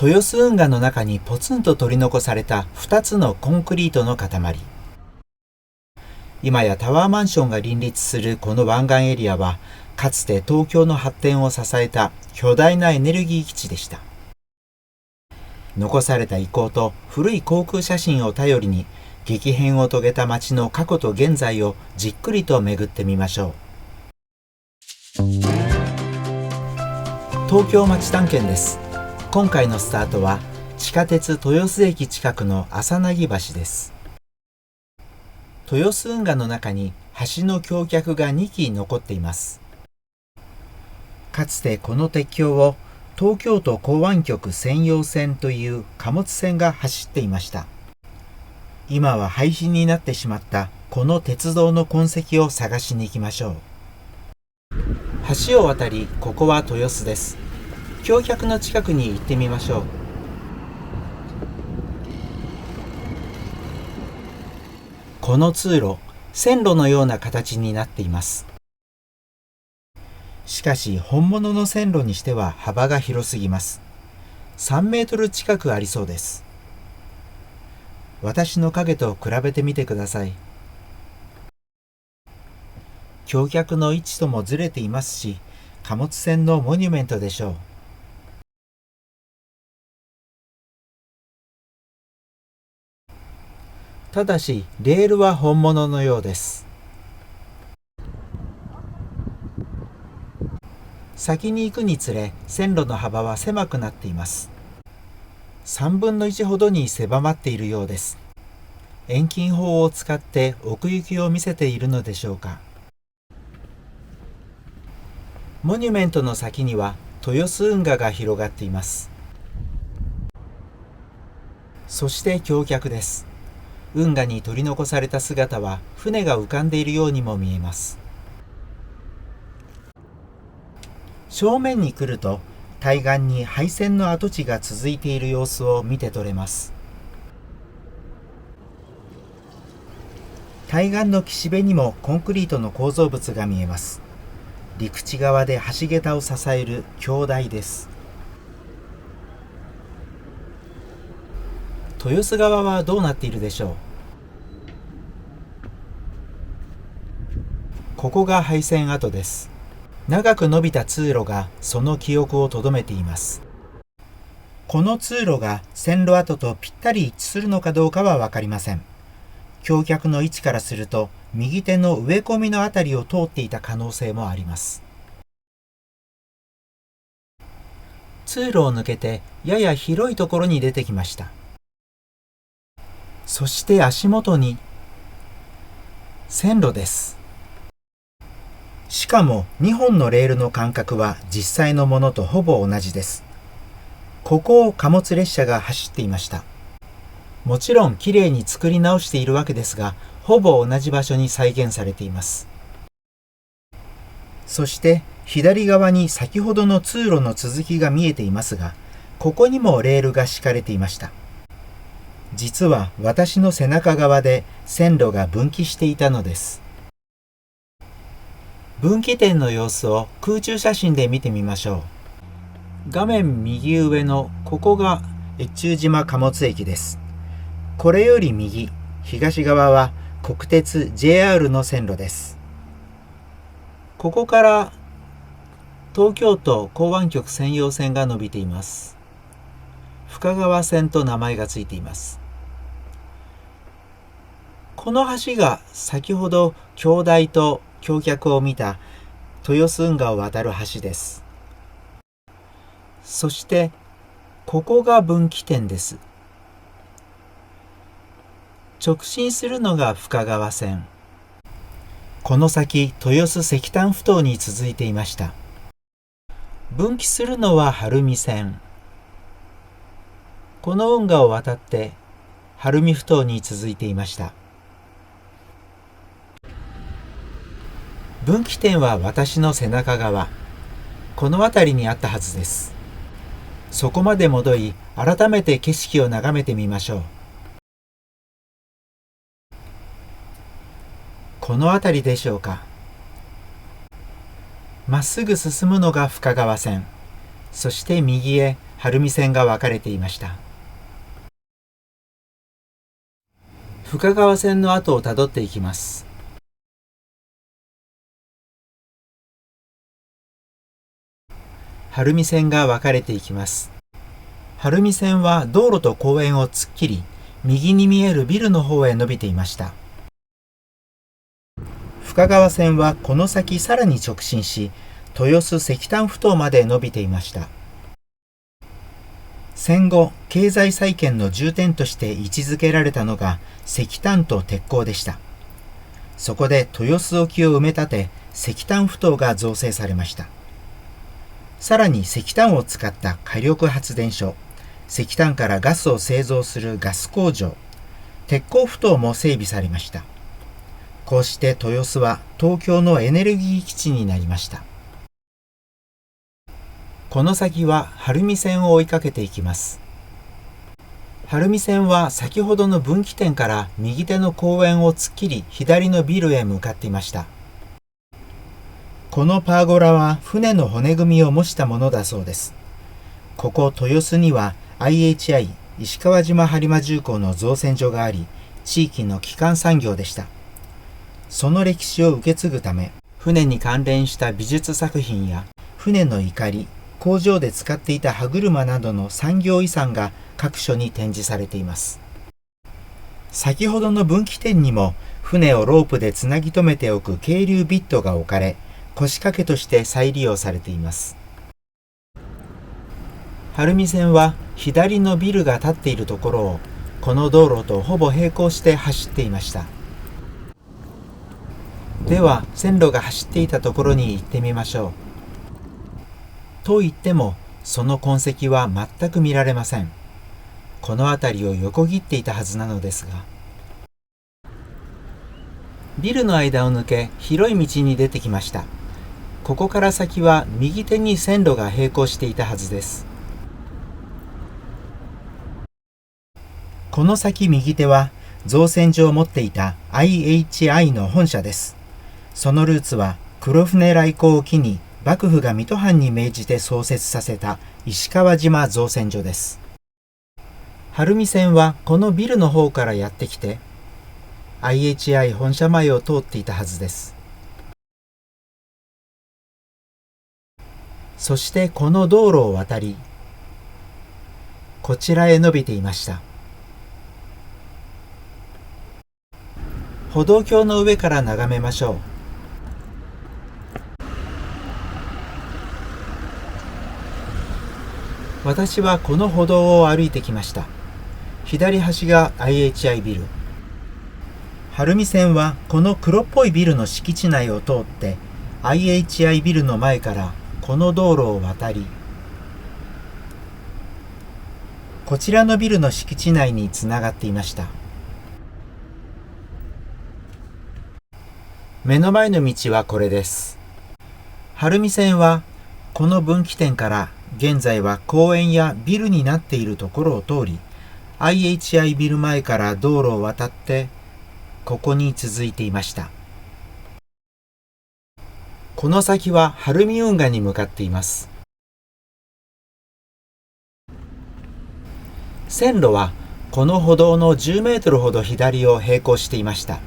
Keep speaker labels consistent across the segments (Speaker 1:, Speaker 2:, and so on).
Speaker 1: 豊洲運河の中にポツンと取り残された2つのコンクリートの塊。今やタワーマンションが林立するこの湾岸エリアは、かつて東京の発展を支えた巨大なエネルギー基地でした。残された遺構と古い航空写真を頼りに、激変を遂げた街の過去と現在をじっくりと巡ってみましょう。東京街探検です。今回のスタートは地下鉄豊洲駅近くの朝凪橋です。豊洲運河の中に橋の橋脚が2基残っています。かつてこの鉄橋を東京都港湾局専用線という貨物船が走っていました。今は廃止になってしまったこの鉄道の痕跡を探しに行きましょう。橋を渡り、ここは豊洲です。橋脚の近くに行ってみましょう。この通路、線路のような形になっています。しかし本物の線路にしては幅が広すぎます。3メートル近くありそうです。私の影と比べてみてください。橋脚の位置ともずれていますし、貨物船のモニュメントでしょう。ただし、レールは本物のようです。先に行くにつれ、線路の幅は狭くなっています。3分の1ほどに狭まっているようです。遠近法を使って奥行きを見せているのでしょうか。モニュメントの先には豊洲運河が広がっています。そして橋脚です。運河に取り残された姿は船が浮かんでいるようにも見えます。正面に来ると対岸に廃線の跡地が続いている様子を見て取れます。対岸の岸辺にもコンクリートの構造物が見えます。陸地側で橋桁を支える橋台です。豊洲側はどうなっているでしょう。ここが廃線跡です。長く伸びた通路がその記憶をとどめています。この通路が線路跡とぴったり一致するのかどうかは分かりません。橋脚の位置からすると右手の植え込みのあたりを通っていた可能性もあります。通路を抜けてやや広いところに出てきました。そして足元に線路です。しかも2本のレールの間隔は実際のものとほぼ同じです。ここを貨物列車が走っていました。もちろんきれいに作り直しているわけですが、ほぼ同じ場所に再現されています。そして左側に先ほどの通路の続きが見えていますが、ここにもレールが敷かれていました。実は私の背中側で線路が分岐していたのです。分岐点の様子を空中写真で見てみましょう。画面右上のここが越中島貨物駅です。これより右、東側は国鉄 JR の線路です。ここから東京都港湾局専用線が伸びています。深川線と名前がついています。この橋が先ほど橋台と橋脚を見た豊洲運河を渡る橋です。そしてここが分岐点です。直進するのが深川線。この先豊洲石炭埠頭に続いていました。分岐するのは晴海線。この運河を渡って晴海埠頭に続いていました。分岐点は私の背中側、この辺りにあったはずです。そこまで戻り、改めて景色を眺めてみましょう。この辺りでしょうか。まっすぐ進むのが深川線、そして右へ晴海線が分かれていました。深川線の跡をたどっていきます。晴海線が分かれていきます。晴海線は道路と公園を突っ切り、右に見えるビルの方へ伸びていました。深川線はこの先さらに直進し、豊洲石炭埠頭まで伸びていました。戦後、経済再建の重点として位置づけられたのが石炭と鉄鋼でした。そこで豊洲沖を埋め立て、石炭埠頭が造成されました。さらに石炭を使った火力発電所、石炭からガスを製造するガス工場、鉄鋼埠頭も整備されました。こうして豊洲は東京のエネルギー基地になりました。この先は晴海線を追いかけていきます。晴海線は先ほどの分岐点から右手の公園を突っ切り、左のビルへ向かっていました。このパーゴラは船の骨組みを模したものだそうです。ここ豊洲には IHI 石川島播磨重工の造船所があり、地域の基幹産業でした。その歴史を受け継ぐため、船に関連した美術作品や船の錨、工場で使っていた歯車などの産業遺産が各所に展示されています。先ほどの分岐点にも船をロープでつなぎ止めておく係留ビットが置かれ、腰掛けとして再利用されています。晴海線は左のビルが建っているところをこの道路とほぼ並行して走っていました。では線路が走っていたところに行ってみましょう。と言ってもその痕跡は全く見られません。この辺りを横切っていたはずなのですが、ビルの間を抜け広い道に出てきました。ここから先は右手に線路が並行していたはずです。この先右手は造船所を持っていた IHI の本社です。そのルーツは黒船来航を機に幕府が水戸藩に命じて創設させた石川島造船所です。晴海線はこのビルの方からやってきて IHI 本社前を通っていたはずです。そしてこの道路を渡り、こちらへ伸びていました。歩道橋の上から眺めましょう。私はこの歩道を歩いてきました。左端が IHI ビル。晴海線はこの黒っぽいビルの敷地内を通って IHI ビルの前からこの道路を渡り、こちらのビルの敷地内につながっていました。目の前の道はこれです。晴海線はこの分岐点から現在は公園やビルになっているところを通り、IHI ビル前から道路を渡ってここに続いていました。この先は晴海運河に向かっています。線路はこの歩道の10メートルほど左を並行していました。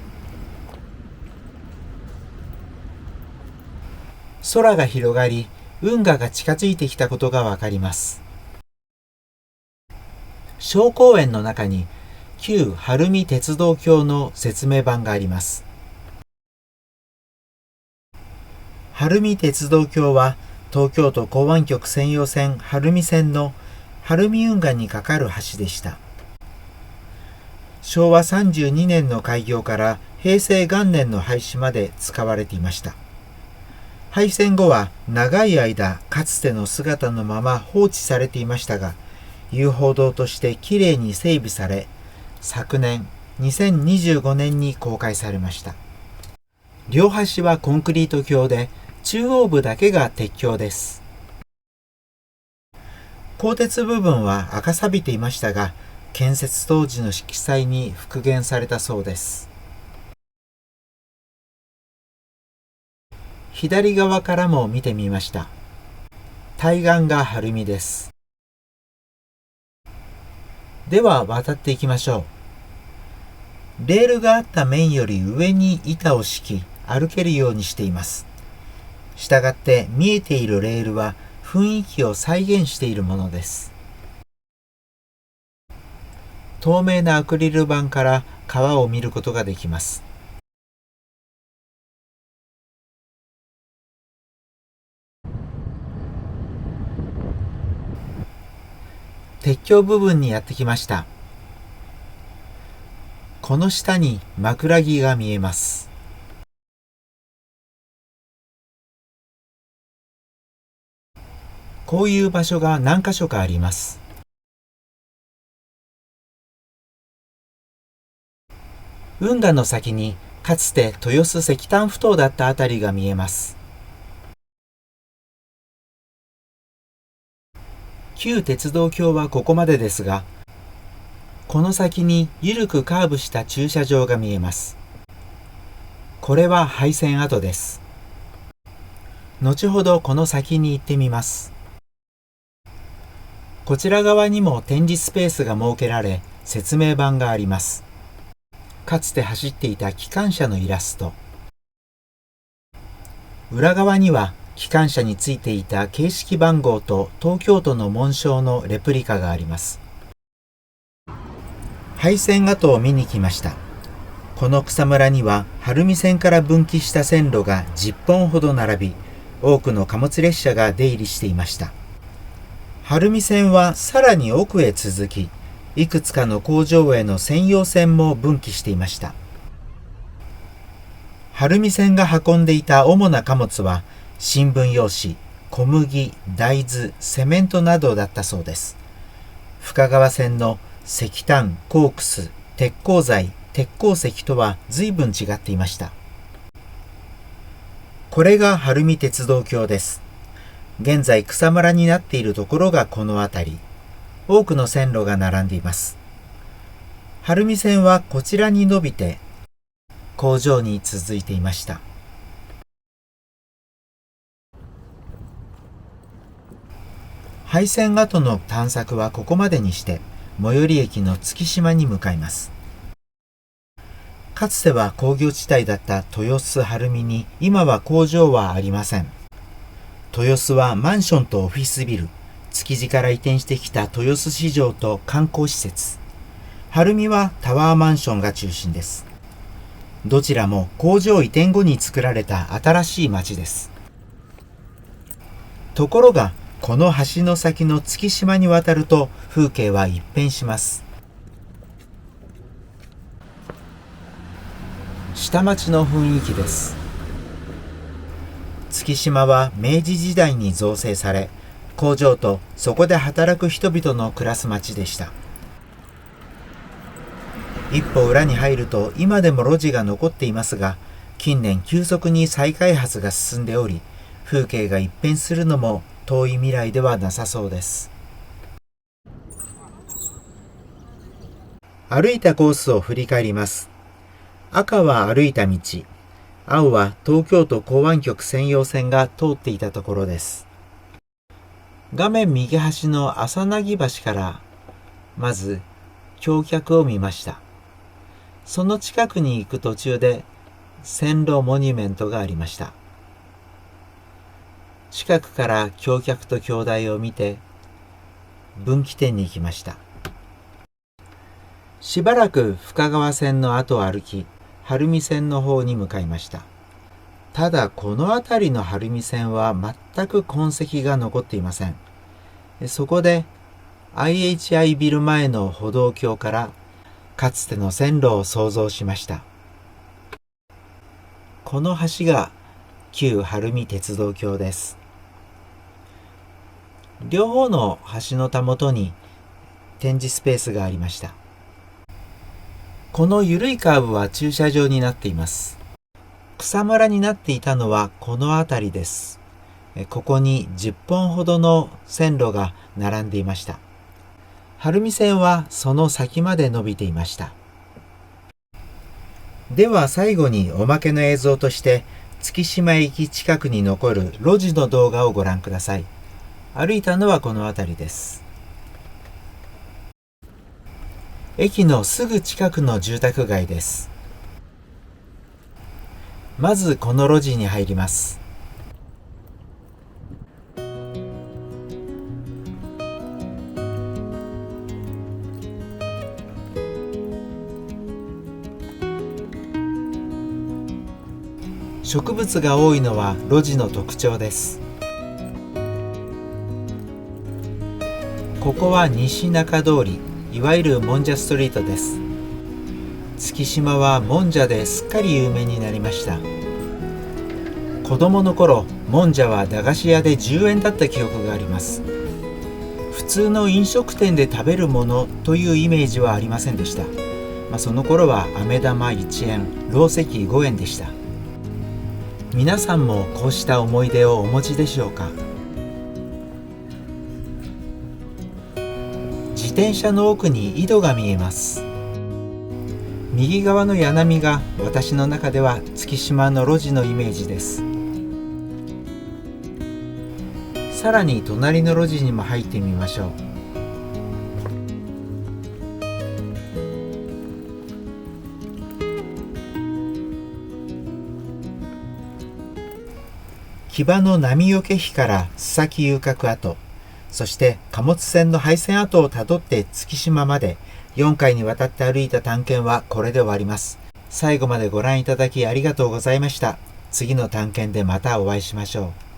Speaker 1: 空が広がり、運河が近づいてきたことがわかります。小公園の中に旧晴海鉄道橋の説明板があります。晴海鉄道橋は東京都港湾局専用線晴海線の晴海運河に架かる橋でした。昭和32年の開業から平成元年の廃止まで使われていました。廃線後は長い間かつての姿のまま放置されていましたが、遊歩道としてきれいに整備され、昨年2025年に公開されました。両端はコンクリート橋で、中央部だけが鉄橋です。鋼鉄部分は赤錆びていましたが、建設当時の色彩に復元されたそうです。左側からも見てみました。対岸が晴海です。では渡っていきましょう。レールがあった面より上に板を敷き、歩けるようにしています。したがって見えているレールは雰囲気を再現しているものです。透明なアクリル板から川を見ることができます。鉄橋部分にやってきました。この下に枕木が見えます。こういう場所が何箇所かあります。運河の先にかつて豊洲石炭埠頭だったあたりが見えます。旧鉄道橋はここまでですが、この先に緩くカーブした駐車場が見えます。これは廃線跡です。後ほどこの先に行ってみます。こちら側にも展示スペースが設けられ、説明板があります。かつて走っていた機関車のイラスト。裏側には機関車についていた形式番号と東京都の紋章のレプリカがあります。廃線跡を見に来ました。この草むらには晴海線から分岐した線路が10本ほど並び、多くの貨物列車が出入りしていました。晴海線はさらに奥へ続き、いくつかの工場への専用線も分岐していました。晴海線が運んでいた主な貨物は新聞用紙、小麦、大豆、セメントなどだったそうです。深川線の石炭、コークス、鉄鋼材、鉄鉱石とは随分違っていました。これが晴海鉄道橋です。現在草むらになっているところがこの辺り。多くの線路が並んでいます。晴海線はこちらに伸びて工場に続いていました。廃線跡の探索はここまでにして最寄り駅の月島に向かいます。かつては工業地帯だった豊洲晴海に今は工場はありません。豊洲はマンションとオフィスビル、築地から移転してきた豊洲市場と観光施設、晴海はタワーマンションが中心です。どちらも工場移転後に作られた新しい町です。ところがこの橋の先の月島に渡ると風景は一変します。下町の雰囲気です。月島は明治時代に造成され、工場とそこで働く人々の暮らす町でした。一歩裏に入ると今でも路地が残っていますが、近年急速に再開発が進んでおり、風景が一変するのも遠い未来ではなさそうです。歩いたコースを振り返ります。赤は歩いた道、青は東京都港湾局専用線が通っていたところです。画面右端の朝凪橋からまず橋脚を見ました。その近くに行く途中で線路モニュメントがありました。近くから橋脚と橋台を見て分岐点に行きました。しばらく深川線の後を歩き、晴海線の方に向かいました。ただこの辺りの晴海線は全く痕跡が残っていません。そこで IHI ビル前の歩道橋からかつての線路を想像しました。この橋が旧晴海鉄道橋です。両方の橋のたもとに展示スペースがありました。この緩いカーブは駐車場になっています。草むらになっていたのはこの辺りです。ここに10本ほどの線路が並んでいました。晴海線はその先まで伸びていました。では最後におまけの映像として月島駅近くに残る路地の動画をご覧ください。歩いたのはこの辺りです。駅のすぐ近くの住宅街です。まずこの路地に入ります。植物が多いのは路地の特徴です。ここは西中通り、いわゆるもんじゃストリートです。月島はもんじゃですっかり有名になりました。子供の頃、もんじゃは駄菓子屋で10円だった記憶があります。普通の飲食店で食べるものというイメージはありませんでした。その頃は飴玉1円、ろう石5円でした。皆さんもこうした思い出をお持ちでしょうか。自転車の奥に井戸が見えます。右側の柳波が私の中では月島の路地のイメージです。さらに隣の路地にも入ってみましょう。木場の波よけ碑から須崎遊郭跡、そして貨物船の廃線跡をたどって月島まで4回にわたって歩いた探検はこれで終わります。最後までご覧いただきありがとうございました。次の探検でまたお会いしましょう。